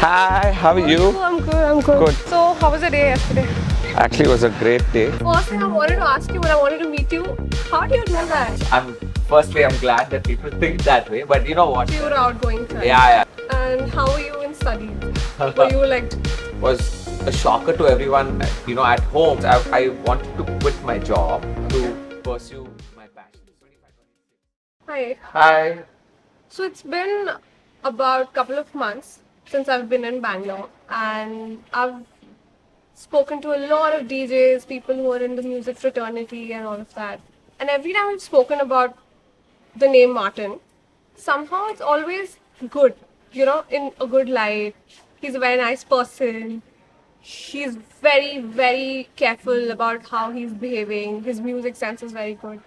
Hi, how are you? I'm good. Good. So, how was your day yesterday? Actually, it was a great day. First thing I wanted to ask you when I wanted to meet you, how do you do that? Firstly, I'm glad that people think that way, but you know what? You were outgoing type. Yeah. And how were you in studies? Were you like... Was a shocker to everyone, at home. I wanted to quit my job to pursue my passion. Hi. Hi. So, it's been about a couple of months since I've been in Bangalore, and I've spoken to a lot of DJs, people who are in the music fraternity and all of that. And every time I've spoken about the name Martin, somehow it's always good, in a good light. He's a very nice person. He's very, very careful about how he's behaving. His music sense is very good.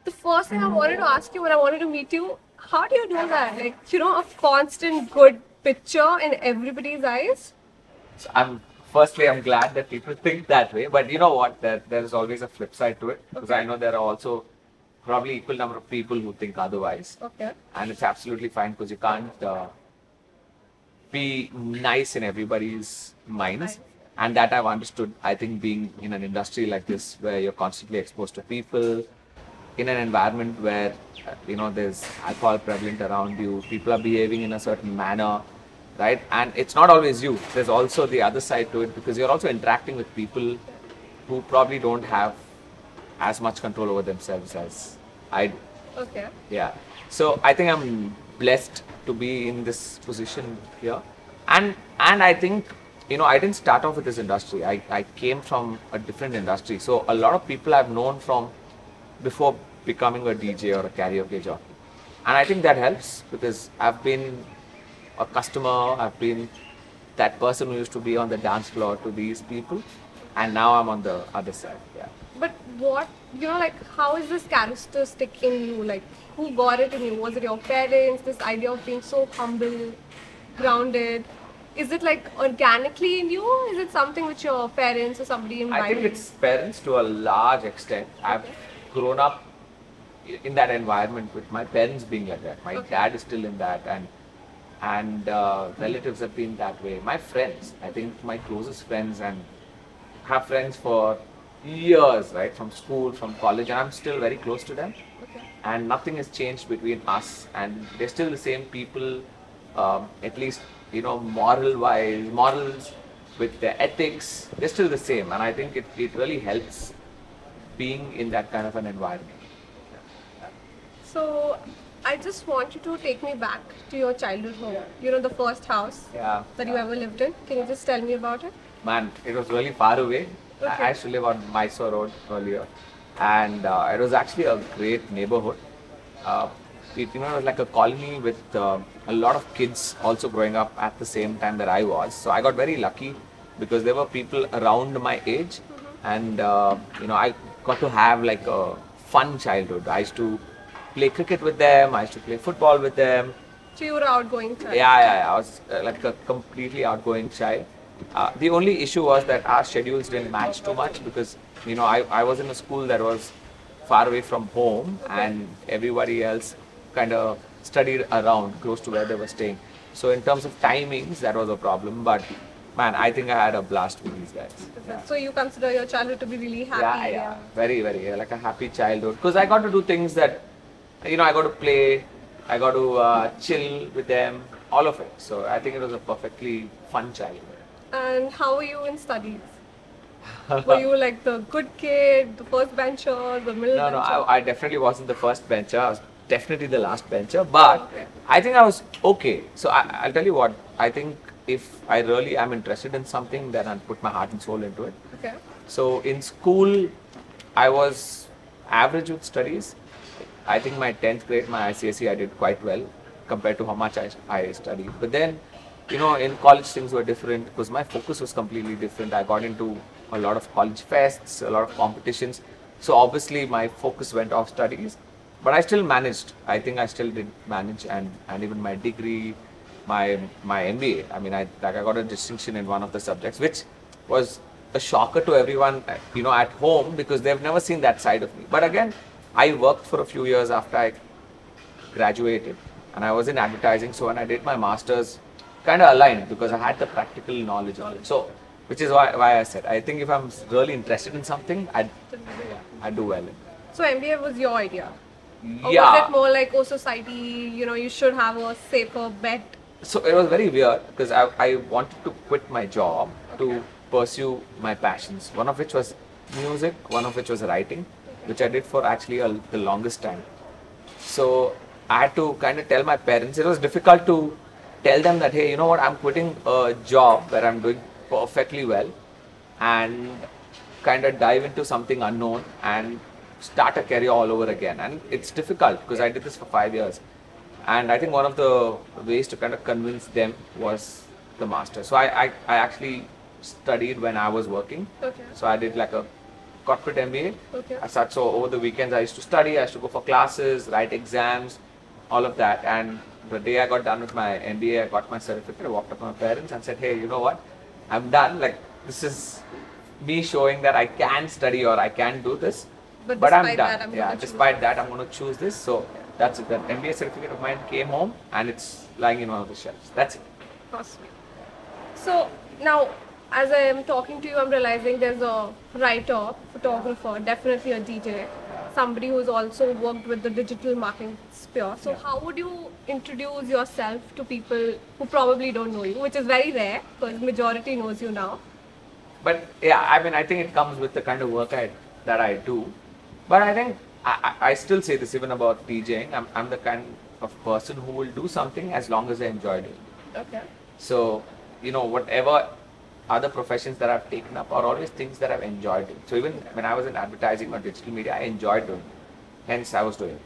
The first thing I wanted to ask you when I wanted to meet you, how do you do that? Like, a constant good picture in everybody's eyes? So Firstly, I'm glad that people think that way, but you know what? There is always a flip side to it, because I know there are also probably equal number of people who think otherwise. Okay. And it's absolutely fine, because you can't be nice in everybody's minds. And that I've understood, I think, being in an industry like this, where you're constantly exposed to people, in an environment where, there's alcohol prevalent around you, people are behaving in a certain manner, right? And it's not always you. There's also the other side to it, because you're also interacting with people who probably don't have as much control over themselves as I do. Okay. Yeah. So I think I'm blessed to be in this position here. And I think, I didn't start off with this industry. I came from a different industry. So a lot of people I've known from before becoming a DJ or a karaoke jockey. And I think that helps, because I've been a customer, I've been that person who used to be on the dance floor to these people, and now I'm on the other side. Yeah. But what, how is this characteristic in you? Like, who got it in you? Was it your parents, this idea of being so humble, grounded? Is it like organically in you, or is it something which your parents or somebody invited? I think it's parents to a large extent. I've grown up in that environment with my parents being like that. My dad is still in that, and relatives have been that way. My friends, I think my closest friends, and have friends for years, right, from school, from college, and I'm still very close to them. And nothing has changed between us, and they're still the same people, at least, morals with their ethics, they're still the same. And I think it really helps being in that kind of an environment. So, I just want you to take me back to your childhood home. The first house that you ever lived in. Can you just tell me about it? Man, it was really far away. Okay. I used to live on Mysore Road earlier, and it was actually a great neighborhood. It was like a colony with a lot of kids also growing up at the same time that I was. So I got very lucky, because there were people around my age, and I got to have like a fun childhood. I used to play cricket with them, I used to play football with them. So you were an outgoing child? Yeah. I was like a completely outgoing child. The only issue was that our schedules didn't match too much, because I was in a school that was far away from home, and everybody else kind of studied around close to where they were staying. So in terms of timings, that was a problem. But man, I think I had a blast with these guys. Yeah. So you consider your childhood to be really happy? Yeah. Very, very like a happy childhood, because I got to do things that I got to play, I got to chill with them, all of it. So I think it was a perfectly fun childhood. And how were you in studies? Were you like the good kid, the first bencher, the middle bencher? No, I definitely wasn't the first bencher. I was definitely the last bencher, but I think I was okay. So I'll tell you what, I think if I really am interested in something, then I'll put my heart and soul into it. Okay. So in school, I was average with studies. I think my 10th grade, my ICSE, I did quite well compared to how much I studied. But then, in college things were different, because my focus was completely different. I got into a lot of college fests, a lot of competitions. So obviously my focus went off studies, but I still managed. I think I still did manage, and even my degree, my MBA. I mean, I got a distinction in one of the subjects, which was a shocker to everyone, at home, because they've never seen that side of me. But again, I worked for a few years after I graduated, and I was in advertising. So when I did my master's, kind of aligned because I had the practical knowledge of it. So, which is why I said, I think if I'm really interested in something, I'd do well in it. So MBA was your idea? Or Yeah. was it more like, oh, society, you should have a safer bet? So it was very weird because I wanted to quit my job to pursue my passions. One of which was music, one of which was writing, which I did for actually the longest time. So I had to kind of tell my parents. It was difficult to tell them that, hey, you know what, I'm quitting a job where I'm doing perfectly well and kind of dive into something unknown and start a career all over again. And it's difficult because I did this for 5 years. And I think one of the ways to kind of convince them was the master. So I actually studied when I was working. Okay. So I did like a corporate MBA. Okay. So over the weekends I used to study, I used to go for classes, write exams, all of that. And the day I got done with my MBA, I got my certificate, I walked up to my parents and said, hey, you know what, I'm done. Like, this is me showing that I can study or I can do this. But I'm done. Despite that, I'm going to choose this. So that's it. That MBA certificate of mine came home and it's lying in one of the shelves. That's it. Awesome. So now, as I am talking to you, I'm realizing there's a writer, photographer, definitely a DJ, somebody who's also worked with the digital marketing sphere. So how would you introduce yourself to people who probably don't know you, which is very rare because majority knows you now? But yeah, I mean, I think it comes with the kind of work that I do. But I think I still say this even about DJing. I'm the kind of person who will do something as long as I enjoy doing it. Okay. So, whatever other professions that I've taken up are always things that I've enjoyed doing. So even when I was in advertising or digital media, I enjoyed doing it. Hence, I was doing it.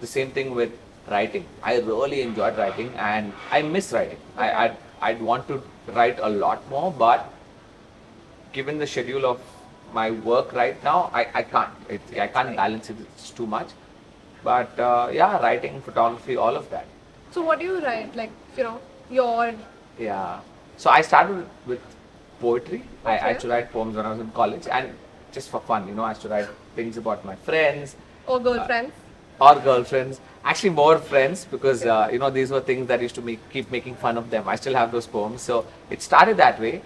The same thing with writing. I really enjoyed writing and I miss writing. I'd want to write a lot more, but given the schedule of my work right now, I can't. I can't balance it. It's too much. But yeah, writing, photography, all of that. So what do you write? Like, your... Yeah. So I started with poetry. Okay. I used to write poems when I was in college and just for fun, I used to write things about my friends. Or girlfriends. Or girlfriends. Actually more friends because, these were things that used to keep making fun of them. I still have those poems. So it started that way.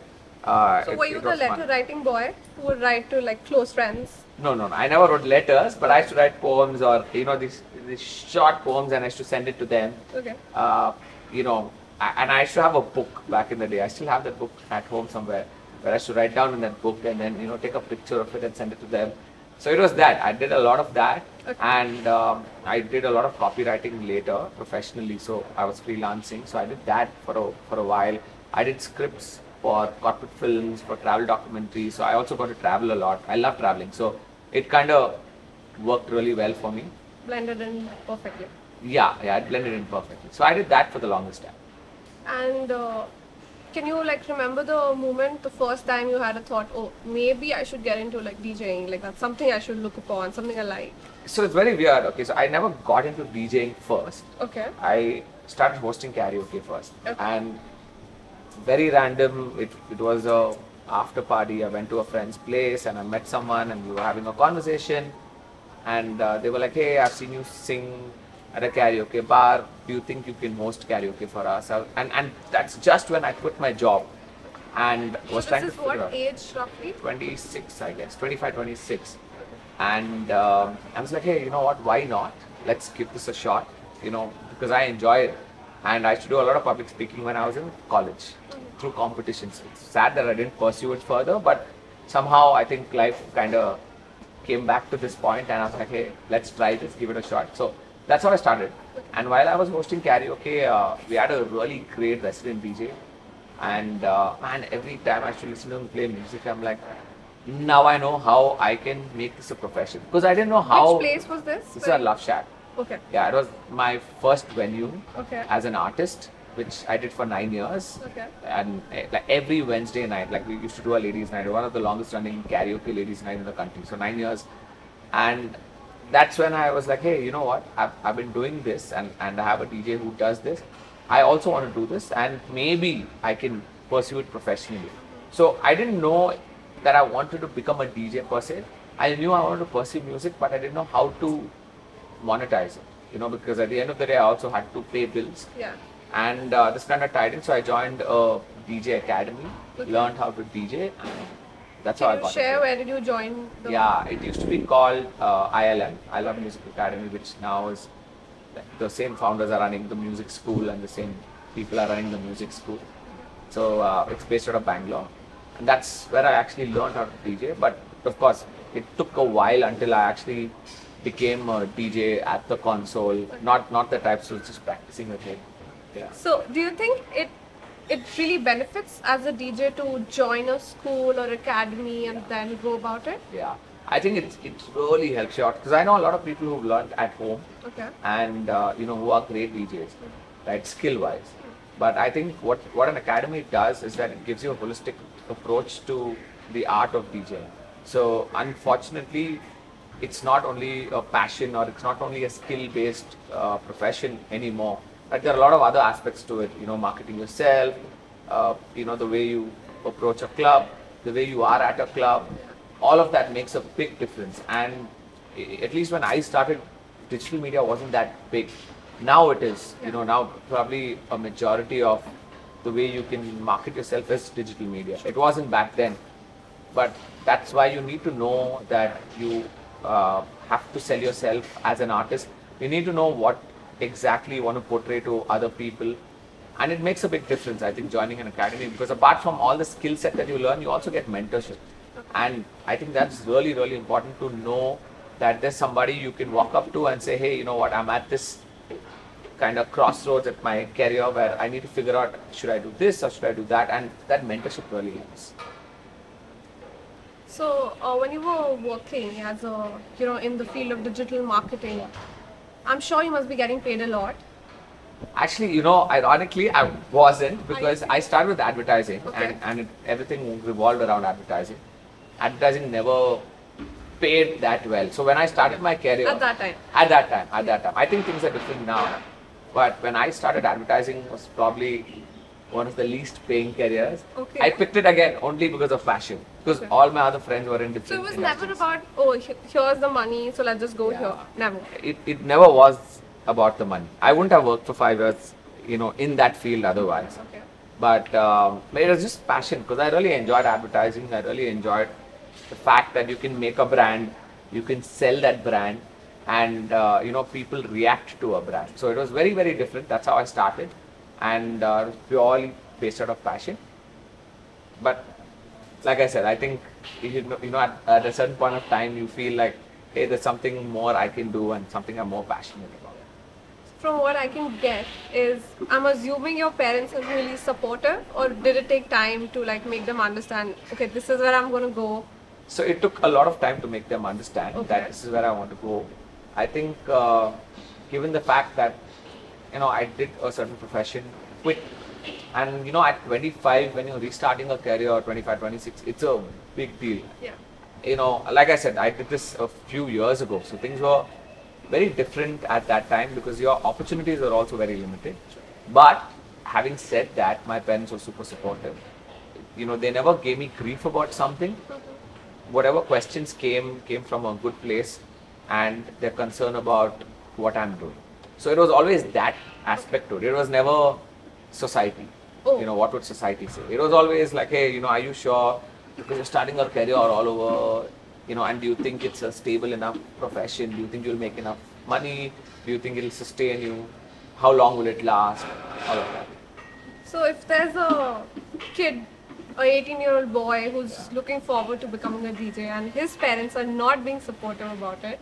So were you the letter writing boy who would write to like close friends? No. I never wrote letters, but I used to write poems or, these short poems and I used to send it to them. Okay. And I used to have a book back in the day. I still have that book at home somewhere where I used to write down in that book and then, take a picture of it and send it to them. So it was that. I did a lot of that. Okay. And I did a lot of copywriting later professionally. So I was freelancing. So I did that for a while. I did scripts for corporate films, for travel documentaries. So I also got to travel a lot. I love traveling. So it kind of worked really well for me. Blended in perfectly. Yeah, it blended in perfectly. So I did that for the longest time. And can you remember the moment, the first time you had a thought, oh, maybe I should get into DJing, that's something I should look upon, something I like? So it's very weird. Okay, so I never got into DJing first. Okay. I started hosting karaoke first. Okay. And very random, it was a after party. I went to a friend's place and I met someone and we were having a conversation and they were like, hey, I've seen you sing at a karaoke bar, do you think you can host karaoke for us? And that's just when I quit my job and was trying to figure out. This is what age roughly? 26, I guess, 25, 26. And I was like, hey, you know what, why not? Let's give this a shot, because I enjoy it. And I used to do a lot of public speaking when I was in college through competitions. It's sad that I didn't pursue it further, but somehow I think life kind of came back to this point and I was like, hey, let's try this, give it a shot. So that's how I started. And while I was hosting karaoke, we had a really great resident DJ. And man, every time I used to listen to him play music, I'm like, now I know how I can make this a profession. Because I didn't know how. Which place was this? This is a Love Shack. Okay. Yeah, it was my first venue as an artist, which I did for 9 years. Okay. And every Wednesday night, we used to do a ladies' night, one of the longest running karaoke ladies' night in the country. So 9 years. And that's when I was like, hey, you know what? I've been doing this and I have a DJ who does this. I also want to do this and maybe I can pursue it professionally. So I didn't know that I wanted to become a DJ per se. I knew I wanted to pursue music, but I didn't know how to monetize it, because at the end of the day, I also had to pay bills. Yeah. And this kind of tied in, so I joined a DJ academy, learned how to DJ, and that's how I Can you got share into it. where did you join? Yeah, it used to be called ILM, I Love Music Academy, which now is the same founders are running the music school and the same people are running the music school. So it's based out of Bangalore, and that's where I actually learned how to DJ. But of course, it took a while until I actually became a DJ at the console, not the types who was just practicing with it. Yeah. So, do you think it really benefits as a DJ to join a school or academy and then go about it? Yeah, I think it really helps you out because I know a lot of people who've learned at home Okay. and who are great DJs, right, skill wise. But I think what an academy does is that it gives you a holistic approach to the art of DJing. So unfortunately, it's not only a passion or it's not only a skill-based profession anymore. Right? There are a lot of other aspects to it. Marketing yourself, the way you approach a club, the way you are at a club. All of that makes a big difference. And at least when I started, digital media wasn't that big. Now it is. Now probably a majority of the way you can market yourself is digital media. It wasn't back then. But that's why you need to know that you have to sell yourself as an artist. You need to know what exactly you want to portray to other people, and it makes a big difference, I think, joining an academy, because apart from all the skill set that you learn, you also get mentorship. And I think that's really, really important to know that there's somebody you can walk up to and say, hey, you know what, I'm at this kind of crossroads at my career where I need to figure out, should I do this or should I do that? And that mentorship really helps. So, when you were working as a, in the field of digital marketing, I'm sure you must be getting paid a lot. Actually, ironically, I wasn't, because I started with advertising, Okay. and everything revolved around advertising. Advertising never paid that well. So when I started my career, At that time. at that time, I think things are different now. But when I started, advertising was probably one of the least paying careers. Okay. I picked it again only because of fashion, because Okay. all my other friends were in different So it was industries. never about, oh, here's the money, so let's just go Yeah. here. Never. It never was about the money. I wouldn't have worked for 5 years, in that field otherwise. Okay. But it was just passion, because I really enjoyed advertising. I really enjoyed the fact that you can make a brand, you can sell that brand, and people react to a brand. So it was very, very different. That's how I started, and it was purely based out of passion. But like I said, I think at a certain point of time, you feel like, hey, there's something more I can do and something I'm more passionate about. From what I can get is, I'm assuming your parents are really supportive, or did it take time to make them understand, okay, this is where I'm going to go? So it took a lot of time to make them understand Okay. that this is where I want to go. I think given the fact that I did a certain profession, quit, and at 25 when you're restarting a career, or 25, 26, it's a big deal. Yeah. Like I said, I did this a few years ago, so things were very different at that time because your opportunities are also very limited. But having said that, my parents were super supportive. They never gave me grief about something. Whatever questions came from a good place, and they're concerned about what I'm doing. So it was always that aspect to it. It was never society. Oh. What would society say? It was always like, hey, are you sure? Because you're starting a career all over, and do you think it's a stable enough profession? Do you think you'll make enough money? Do you think it'll sustain you? How long will it last? All of that. So if there's a kid, a 18-year-old boy who's looking forward to becoming a DJ, and his parents are not being supportive about it,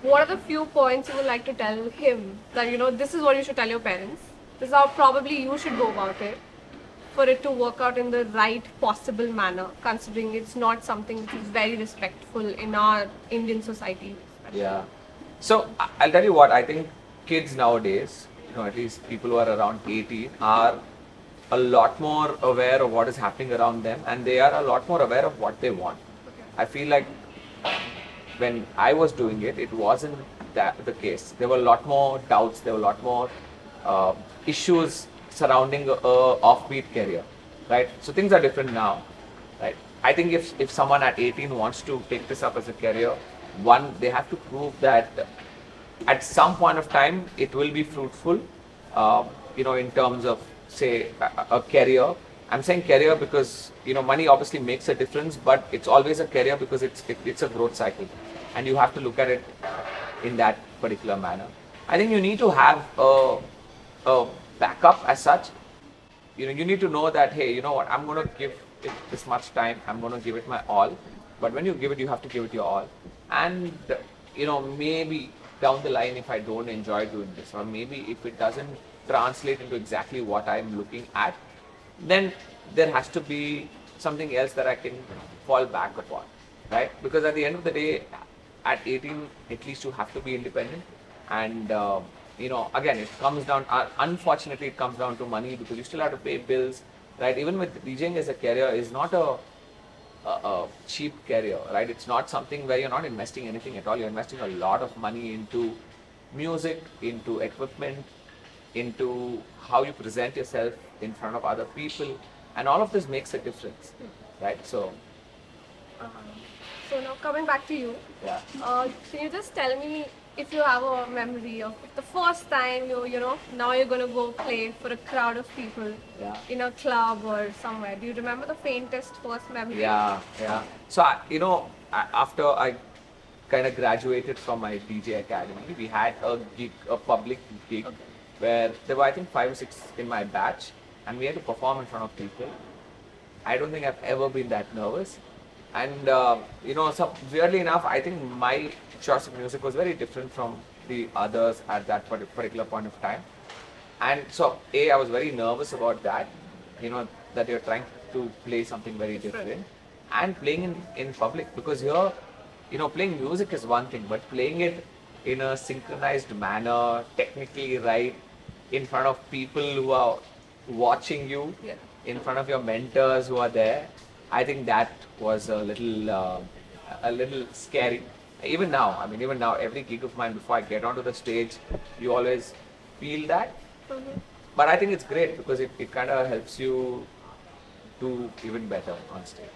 what are the few points you would like to tell him that, this is what you should tell your parents, this is how probably you should go about it, for it to work out in the right possible manner, considering it's not something which is very respectful in our Indian society? Yeah. So I'll tell you what, I think kids nowadays, at least people who are around 18, are a lot more aware of what is happening around them, and they are a lot more aware of what they want. Okay. I feel like when I was doing it, it wasn't that the case. There were a lot more doubts, there were a lot more issues surrounding a offbeat career, right? So things are different now, right? I think if someone at 18 wants to take this up as a career, one, they have to prove that at some point of time it will be fruitful. in terms of say a career. I'm saying career because money obviously makes a difference, but it's always a career because it's a growth cycle, and you have to look at it in that particular manner. I think you need to have a backup as such. You need to know that, hey, you know what, I'm going to give it this much time, I'm going to give it my all. But when you give it, you have to give it your all. And maybe down the line, if I don't enjoy doing this, or maybe if it doesn't translate into exactly what I'm looking at, then there has to be something else that I can fall back upon, right? Because at the end of the day, at 18, at least you have to be independent. And again, it comes down, unfortunately it comes down to money, because you still have to pay bills, right? Even with DJing as a career is not a cheap career, right? It's not something where you're not investing anything at all. You're investing a lot of money into music, into equipment, into how you present yourself in front of other people, and all of this makes a difference, right? So So now coming back to you, yeah. can you just tell me if you have a memory of the first time now you're going to go play for a crowd of people in a club or somewhere. Do you remember the faintest first memory? Yeah. So, after I kind of graduated from my DJ academy, we had a gig, a public gig, where there were, I think, 5 or 6 in my batch, and we had to perform in front of people. I don't think I've ever been that nervous. And, so weirdly enough, I think my choice of music was very different from the others at that particular point of time. And so, I was very nervous about that, that you're trying to play something very different. And playing in public, because here, playing music is one thing, but playing it in a synchronized manner, technically right, in front of people who are watching you, in front of your mentors who are there, I think that was a little scary. Even now, every gig of mine, before I get onto the stage, you always feel that. But I think it's great because it kind of helps you do even better on stage.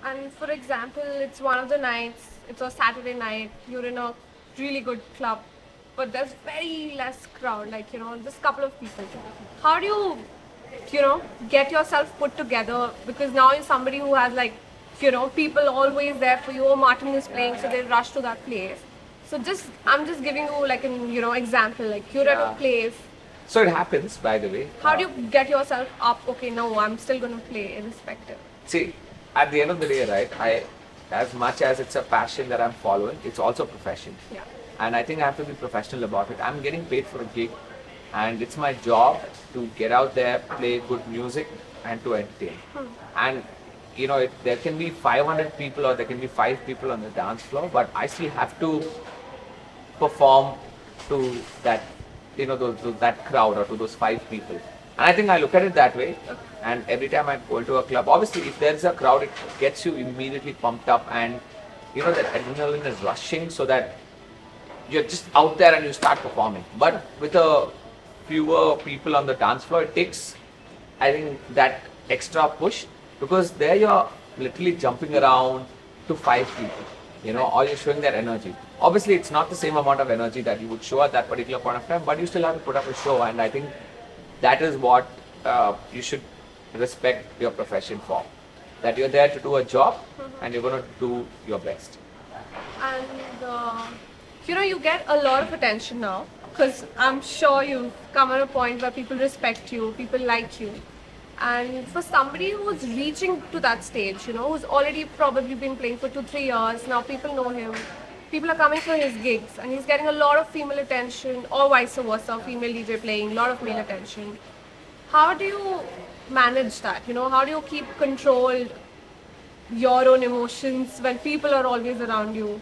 And for example, it's one of the nights, it's a Saturday night, you're in a really good club, but there's very less crowd, just a couple of people. How do you, get yourself put together? Because now you're somebody who has people always there for you. Martin is playing, so they rush to that place. So I'm just giving you an example, you're at a place. So it happens, by the way. How do you get yourself up? Okay, no, I'm still going to play irrespective. See, at the end of the day, right, as much as it's a passion that I'm following, it's also a profession. Yeah. And I think I have to be professional about it. I'm getting paid for a gig, and it's my job to get out there, play good music, and to entertain. And there can be 500 people or there can be 5 people on the dance floor, but I still have to perform to that, to that crowd or to those 5 people. And I think I look at it that way. And every time I go into a club, obviously if there's a crowd, it gets you immediately pumped up, and that adrenaline is rushing, so that you're just out there and you start performing. But with a fewer people on the dance floor, it takes, I think, that extra push, because there you're literally jumping around to 5 people, or you're showing that energy. Obviously, it's not the same amount of energy that you would show at that particular point of time, but you still have to put up a show, and I think that is what you should respect your profession for. That you're there to do a job, and you're going to do your best. And you get a lot of attention now, because I'm sure you've come at a point where people respect you, people like you. And for somebody who's reaching to that stage, who's already probably been playing for 2-3 years, now people know him, people are coming for his gigs, and he's getting a lot of female attention, or vice versa, female DJ playing, a lot of male attention. How do you manage that? How do you keep control your own emotions when people are always around you?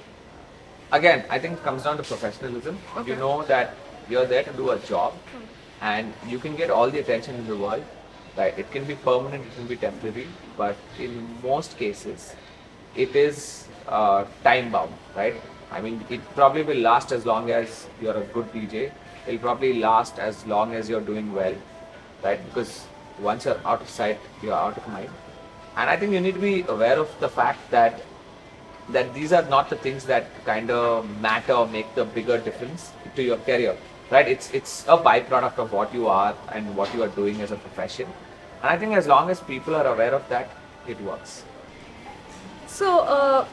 Again, I think it comes down to professionalism. You know that you're there to do a job, and you can get all the attention in the world. Right? It can be permanent, it can be temporary, but in most cases, it is time bound, right? It probably will last as long as you're a good DJ. It'll probably last as long as you're doing well, right? Because once you're out of sight, you're out of mind. And I think you need to be aware of the fact that these are not the things that kind of matter or make the bigger difference to your career. right? It's a byproduct of what you are and what you are doing as a profession. And I think as long as people are aware of that, it works. So, a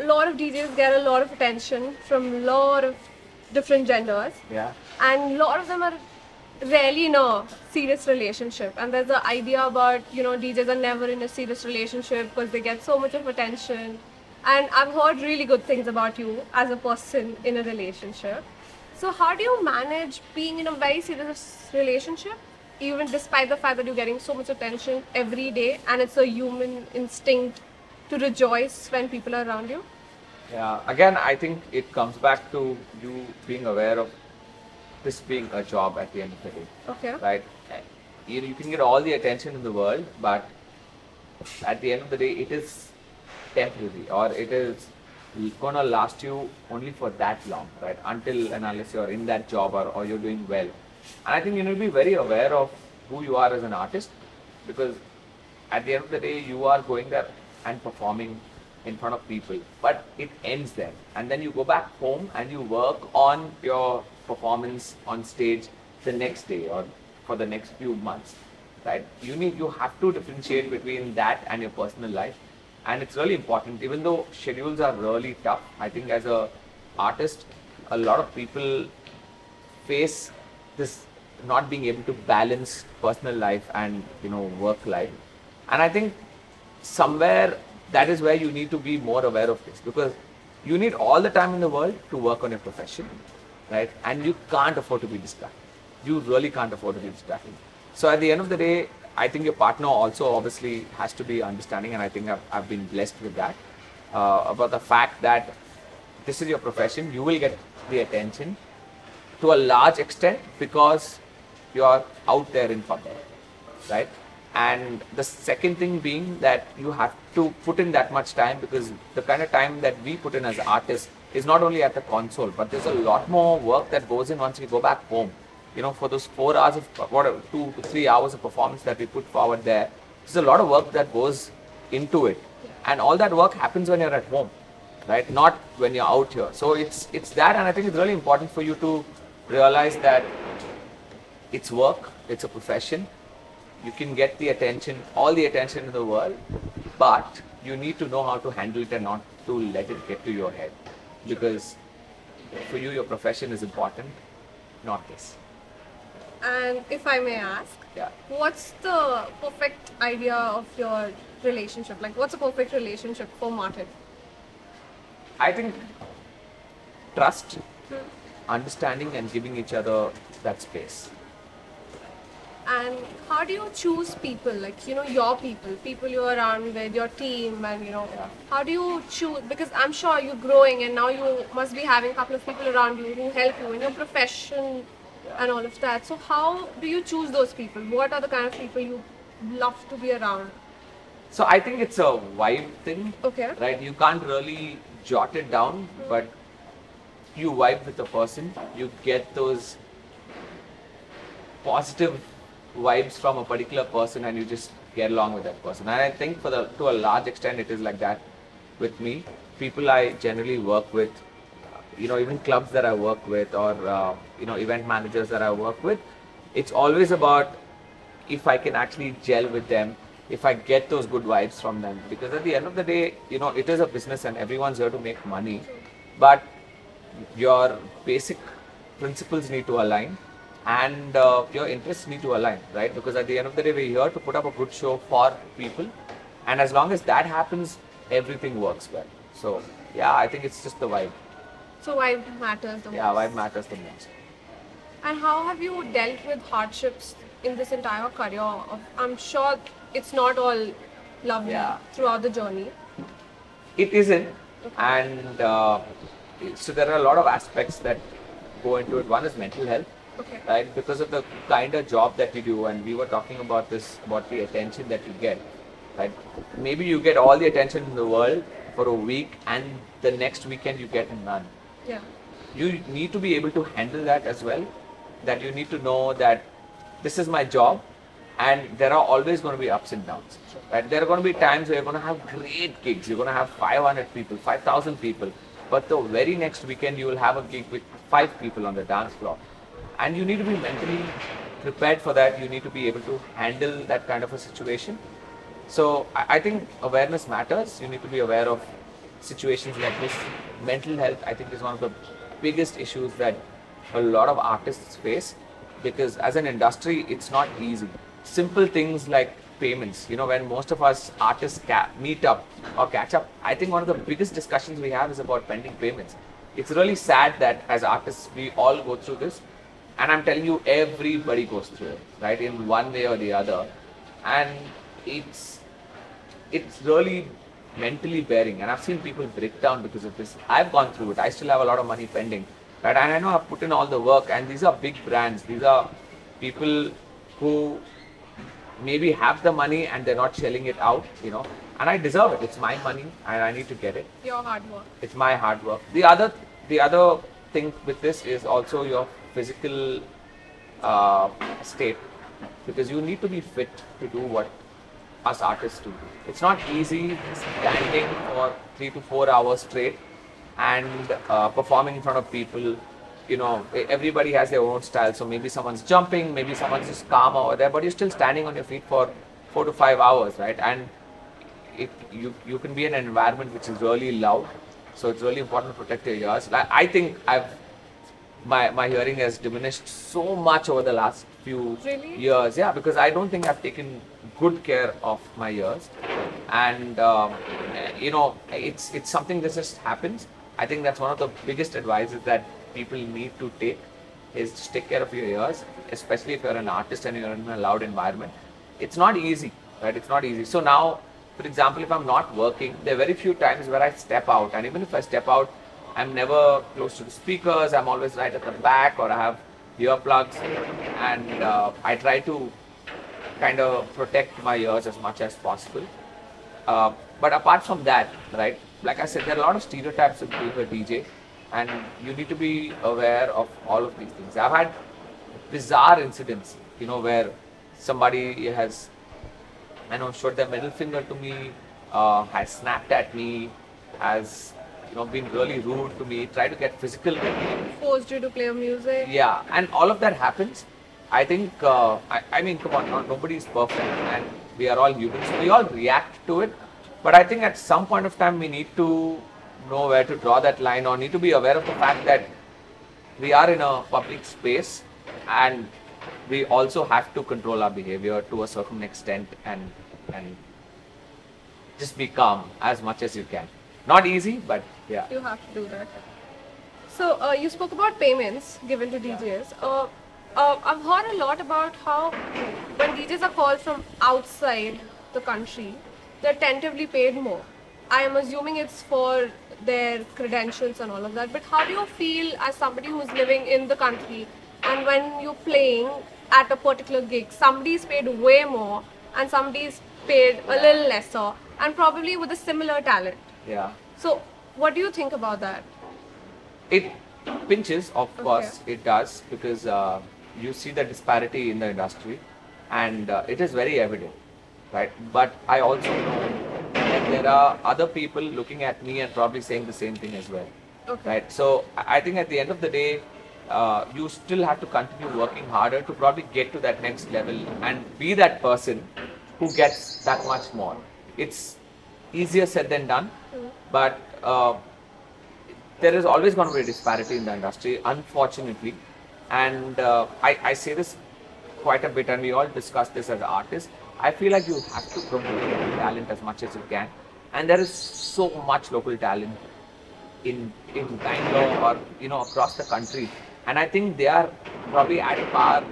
lot of DJs get a lot of attention from a lot of different genders. Yeah. And a lot of them are rarely in a serious relationship. And there's the idea about, DJs are never in a serious relationship because they get so much of attention. And I've heard really good things about you as a person in a relationship. So how do you manage being in a very serious relationship, even despite the fact that you're getting so much attention every day and it's a human instinct to rejoice when people are around you? Yeah, again, I think it comes back to you being aware of this being a job at the end of the day. Okay. Right? You can get all the attention in the world, but at the end of the day, it is temporary, or it is going to last you only for that long, right? Until and unless you're in that job or you're doing well. And I think you need to be very aware of who you are as an artist, because at the end of the day, you are going there and performing in front of people, but it ends there. And then you go back home and you work on your performance on stage the next day or for the next few months, right? You have to differentiate between that and your personal life. And it's really important, even though schedules are really tough. I think as a artist, a lot of people face this not being able to balance personal life and work life. And I think somewhere that is where you need to be more aware of this, because you need all the time in the world to work on your profession, right? And you can't afford to be distracted. You really can't afford to be distracted. So at the end of the day, I think your partner also obviously has to be understanding, and I think I've been blessed with that, about the fact that this is your profession. You will get the attention to a large extent because you're out there in public, right? And the second thing being that you have to put in that much time, because the kind of time that we put in as artists is not only at the console, but there's a lot more work that goes in once we go back home. For those 4 hours of, 2 to 3 hours of performance that we put forward there, there's a lot of work that goes into it. And all that work happens when you're at home, right? Not when you're out here. So it's that, and I think it's really important for you to realize that it's work, it's a profession. You can get the attention, all the attention in the world, but you need to know how to handle it and not to let it get to your head. Because for you, your profession is important, not this. And if I may ask, what's the perfect idea of your relationship? Like, what's a perfect relationship for Martin? I think trust, understanding, and giving each other that space. And how do you choose people, like, your people you're around with, your team, and, how do you choose? Because I'm sure you're growing and now you must be having a couple of people around you who help you in your profession and all of that. So how do you choose those people? What are the kind of people you love to be around? So I think it's a vibe thing, okay, right? You can't really jot it down, but you vibe with the person, you get those positive vibes from a particular person and you just get along with that person. And I think to a large extent it is like that with me. People I generally work with, even clubs that I work with, or event managers that I work with, it's always about if I can actually gel with them, if I get those good vibes from them. Because at the end of the day, it is a business and everyone's here to make money, but your basic principles need to align. And your interests need to align, right? Because at the end of the day, we're here to put up a good show for people. And as long as that happens, everything works well. So, yeah, I think it's just the vibe. So vibe matters the most. Yeah, vibe matters the most. And how have you dealt with hardships in this entire career? I'm sure it's not all lovely throughout the journey. It isn't. Okay. And so there are a lot of aspects that go into it. One is mental health. Okay. Right, because of the kind of job that we do, and we were talking about this, about the attention that you get, right? Maybe you get all the attention in the world for a week, and the next weekend you get none. Yeah. You need to be able to handle that as well. That you need to know that this is my job, and there are always going to be ups and downs. Right? There are going to be times where you're going to have great gigs. You're going to have 500 people, 5,000 people, but the very next weekend you will have a gig with 5 people on the dance floor. And you need to be mentally prepared for that. You need to be able to handle that kind of a situation. So I think awareness matters. You need to be aware of situations like this. Mental health, I think, is one of the biggest issues that a lot of artists face, because as an industry, it's not easy. Simple things like payments, when most of us artists meet up or catch up, I think one of the biggest discussions we have is about pending payments. It's really sad that as artists, we all go through this. And I'm telling you, everybody goes through it, right, in one way or the other. And it's really mentally bearing. And I've seen people break down because of this. I've gone through it. I still have a lot of money pending, right? And I know I've put in all the work. And these are big brands. These are people who maybe have the money and they're not shelling it out, And I deserve it. It's my money and I need to get it. Your hard work. It's my hard work. The other thing with this is also your physical state, because you need to be fit to do what us artists do. It's not easy standing for 3 to 4 hours straight and performing in front of people. Everybody has their own style, so maybe someone's jumping, maybe someone's just calm over there, but you're still standing on your feet for 4 to 5 hours, right? And you can be in an environment which is really loud, so it's really important to protect your ears. I think my hearing has diminished so much over the last few years. Yeah, because I don't think I've taken good care of my ears, and it's something that just happens. I think that's one of the biggest advices that people need to take, is just take care of your ears, especially if you're an artist and you're in a loud environment. It's not easy, right? It's not easy. So now, for example, if I'm not working, there are very few times where I step out, and even if I step out, I'm never close to the speakers. I'm always right at the back, or I have earplugs, and I try to kind of protect my ears as much as possible. But apart from that, right, like I said, there are a lot of stereotypes with being a DJ, and you need to be aware of all of these things. I've had bizarre incidents, where somebody has, showed their middle finger to me, has snapped at me, has been really rude to me, try to get physical with me. Forced you to play music. Yeah, and all of that happens. I think, I mean, come on, nobody is perfect, and we are all humans, so we all react to it. But I think at some point of time, we need to know where to draw that line, or need to be aware of the fact that we are in a public space, and we also have to control our behavior to a certain extent, and just be calm as much as you can. Not easy, but yeah. You have to do that. So you spoke about payments given to DJs. I've heard a lot about how when DJs are called from outside the country, they're tentatively paid more. I am assuming it's for their credentials and all of that. But how do you feel as somebody who's living in the country, and when you're playing at a particular gig, somebody's paid way more and somebody's paid a little lesser, and probably with a similar talent? Yeah. So, what do you think about that? It pinches, of course, it does, because you see the disparity in the industry, and it is very evident, right? But I also know that there are other people looking at me and probably saying the same thing as well, right? So, I think at the end of the day, you still have to continue working harder to probably get to that next level and be that person who gets that much more. It's easier said than done, but there is always going to be a disparity in the industry, unfortunately. And I say this quite a bit, and we all discuss this as artists. I feel like you have to promote local talent as much as you can, and there is so much local talent in Bangalore, or across the country, and I think they are probably at par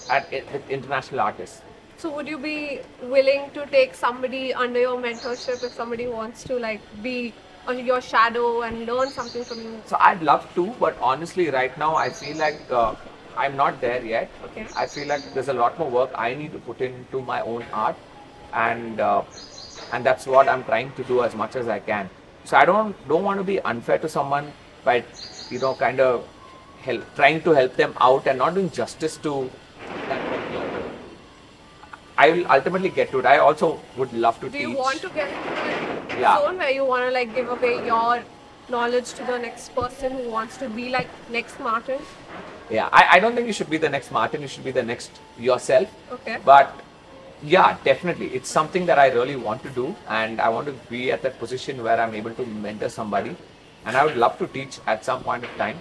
with international artists. So would you be willing to take somebody under your mentorship if somebody wants to be your shadow and learn something from you? So I'd love to, but honestly right now I feel like I'm not there yet. I feel like there's a lot more work I need to put into my own art, and that's what I'm trying to do as much as I can. So I don't want to be unfair to someone by kind of trying to help them out and not doing justice to that particular. I will ultimately get to it. I also would love to teach. Do you want to get into a zone where you want to give away your knowledge to the next person who wants to be like next Martin? Yeah, I don't think you should be the next Martin, you should be the next yourself. Okay. But yeah, definitely. It's something that I really want to do, and I want to be at that position where I'm able to mentor somebody. And I would love to teach at some point of time.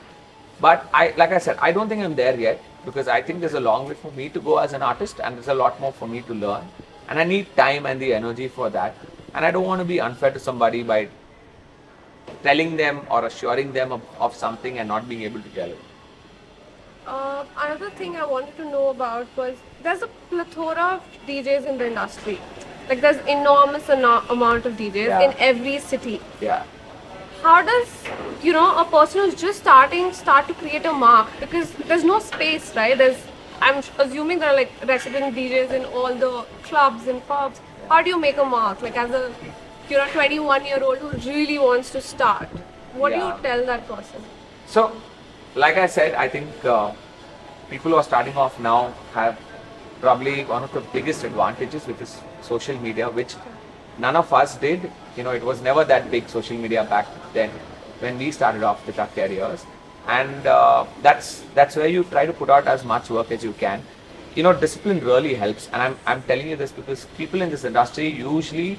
But like I said, I don't think I'm there yet, because I think there's a long way for me to go as an artist, and there's a lot more for me to learn. And I need time and the energy for that. And I don't want to be unfair to somebody by telling them or assuring them of something and not being able to tell it. Another thing I wanted to know about was there's a plethora of DJs in the industry. Like there's enormous amount of DJs in every city. Yeah. How does, a person who's just starting start to create a mark? Because there's no space, right? I'm assuming there are like resident DJs in all the clubs and pubs. How do you make a mark? Like as a 21-year-old who really wants to start, what do you tell that person? So, like I said, I think people who are starting off now have probably one of the biggest advantages, which is social media, which none of us did. It was never that big, social media, back then when we started off with our careers. And that's where you try to put out as much work as you can. Discipline really helps, and I'm telling you this because people in this industry usually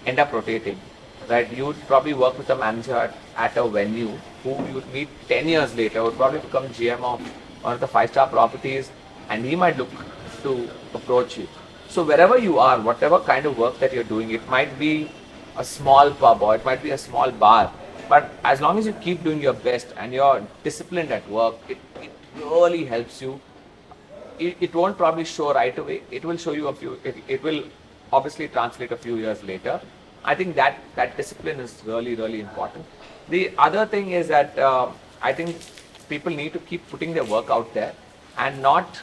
end up rotating, right? You would probably work with a manager at a venue who you would meet 10 years later, would probably become GM of one of the 5-star properties, and he might look to approach you. So wherever you are, whatever kind of work that you're doing, it might be a small pub or it might be a small bar, but as long as you keep doing your best and you're disciplined at work, it really helps you. It won't probably show right away. It will show you it will obviously translate a few years later. I think that discipline is really, really important. The other thing is that I think people need to keep putting their work out there and not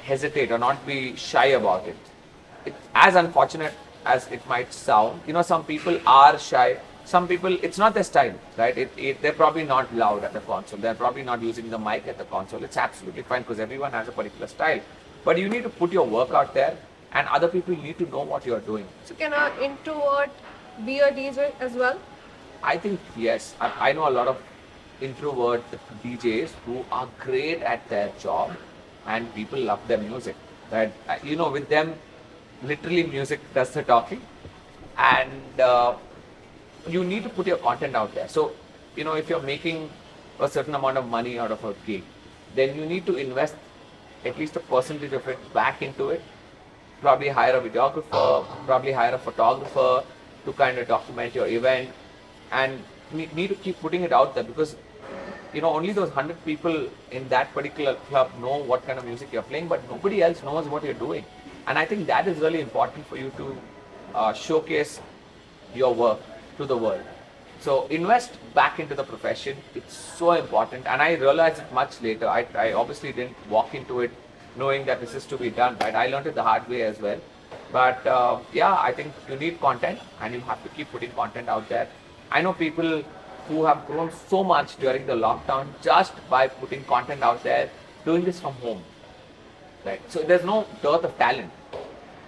hesitate or not be shy about it. As unfortunate as it might sound, some people are shy. Some people, it's not their style, right? They're probably not loud at the console. They're probably not using the mic at the console. It's absolutely fine because everyone has a particular style. But you need to put your work out there, and other people need to know what you're doing. So can an introvert be a DJ as well? I think yes. I know a lot of introvert DJs who are great at their job, and people love their music. Right? With them, literally music does the talking, and you need to put your content out there. So, if you're making a certain amount of money out of a gig, then you need to invest at least a percentage of it back into it. Probably hire a videographer, probably hire a photographer to kind of document your event, and need to keep putting it out there, because only those 100 people in that particular club know what kind of music you're playing, but nobody else knows what you're doing. And I think that is really important for you to showcase your work to the world. So invest back into the profession. It's so important, and I realized it much later. I obviously didn't walk into it knowing that this is to be done, right? I learned it the hard way as well. But I think you need content, and you have to keep putting content out there. I know people who have grown so much during the lockdown just by putting content out there, doing this from home, right? So there's no dearth of talent.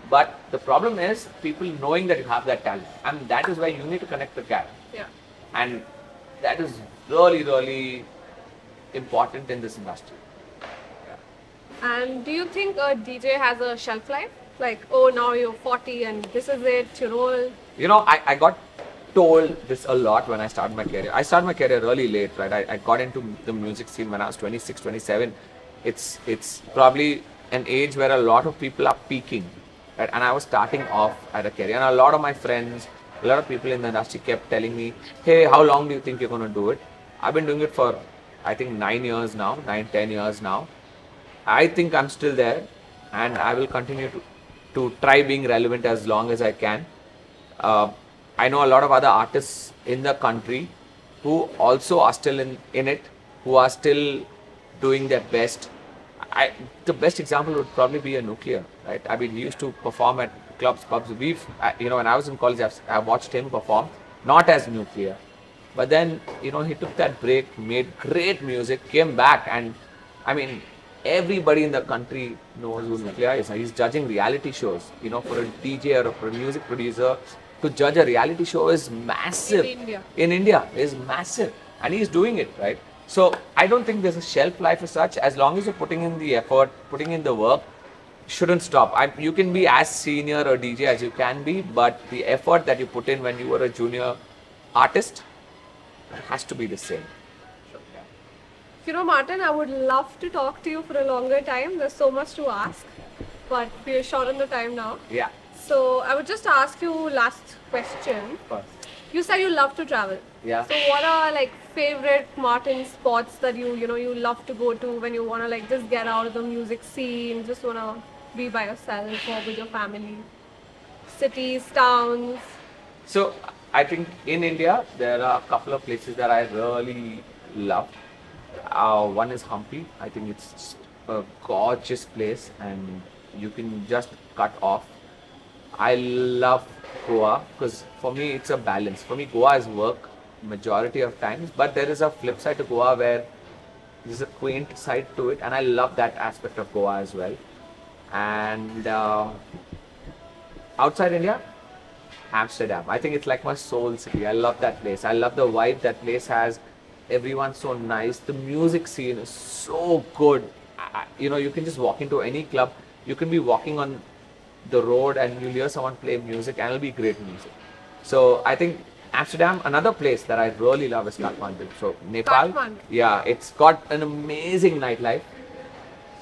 But the problem is people knowing that you have that talent, and that is where you need to connect the gap. Yeah. And that is really, really important in this industry. Yeah. And do you think a DJ has a shelf life? Like, oh, now you're 40 and this is it, you're old. I got told this a lot when I started my career. I started my career really late, right? I got into the music scene when I was 26, 27. It's probably an age where a lot of people are peaking. Right? And I was starting off at a career, and a lot of my friends, a lot of people in the industry kept telling me, hey, how long do you think you're going to do it? I've been doing it for, I think, 10 years now. I think I'm still there, and I will continue to try being relevant as long as I can. I know a lot of other artists in the country who also are still in it, who are still doing their best. The best example would probably be a Nuclear, right? I mean, he used to perform at clubs, pubs. When I was in college, I've watched him perform, not as Nuclear, but then, he took that break, made great music, came back, and I mean, everybody in the country knows who Nuclear is. He's judging reality shows, for a DJ or for a music producer. to judge a reality show is massive. In India is massive, and he's doing it, right? So I don't think there's a shelf life as such. As long as you're putting in the effort, putting in the work, shouldn't stop. You can be as senior a DJ as you can be, but the effort that you put in when you were a junior artist has to be the same. You know, Martin, I would love to talk to you for a longer time. There's so much to ask, but we're short on the time now. Yeah. So I would just ask you last question. You said you love to travel. Yeah. So what are like favorite Martin spots that you love to go to when you want to like just get out of the music scene, just want to be by yourself or with your family? Cities, towns? So I think in India there are a couple of places that I really love. One is Hampi. I think it's just a gorgeous place and you can just cut off. I love Goa because for me it's a balance. For me Goa is work majority of times, but there is a flip side to Goa where there's a quaint side to it, and I love that aspect of Goa as well. And outside India, Amsterdam. I think it's like my soul city. I love that place. I love the vibe that place has. Everyone's so nice. The music scene is so good. You can just walk into any club. You can be walking on the road and you'll hear someone play music and it'll be great music. So I think Amsterdam, another place that I really love is Kathmandu. So Nepal, yeah, it's got an amazing nightlife.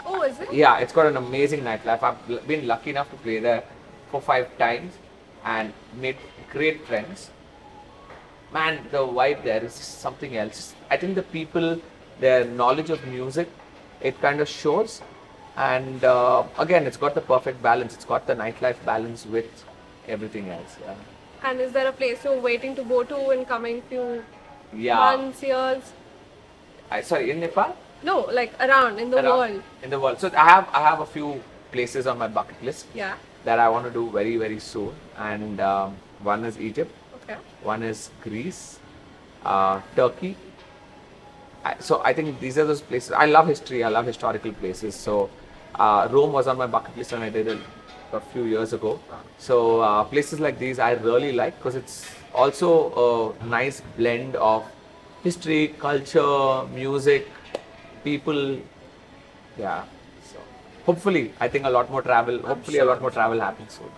Oh, is it? Yeah, it's got an amazing nightlife. I've been lucky enough to play there 4-5 times and made great friends. Man, the vibe there is just something else. I think the people, their knowledge of music, it kind of shows. And again, it's got the perfect balance. It's got the nightlife balance with everything else. Yeah. And is there a place you're waiting to go to in coming few months, years? Sorry, in Nepal? No, like around in the world. In the world. So I have a few places on my bucket list. Yeah. That I want to do very, very soon. And one is Egypt. Okay. One is Greece, Turkey. So I think these are those places. I love history. I love historical places. So Rome was on my bucket list and I did it a few years ago. So places like these I really like because it's also a nice blend of history, culture, music, people. Yeah. So hopefully, I think a lot more travel. Hopefully, a lot more travel happens soon.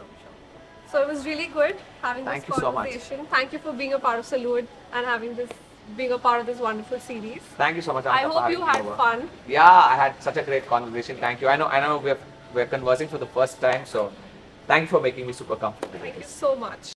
So it was really good having this conversation. Thank you so much. Thank you for being a part of Salud and being a part of this wonderful series. Thank you so much. I hope you had fun. Yeah, I had such a great conversation. Thank you. I know we're conversing for the first time, so thank you for making me super comfortable. Thank you so much.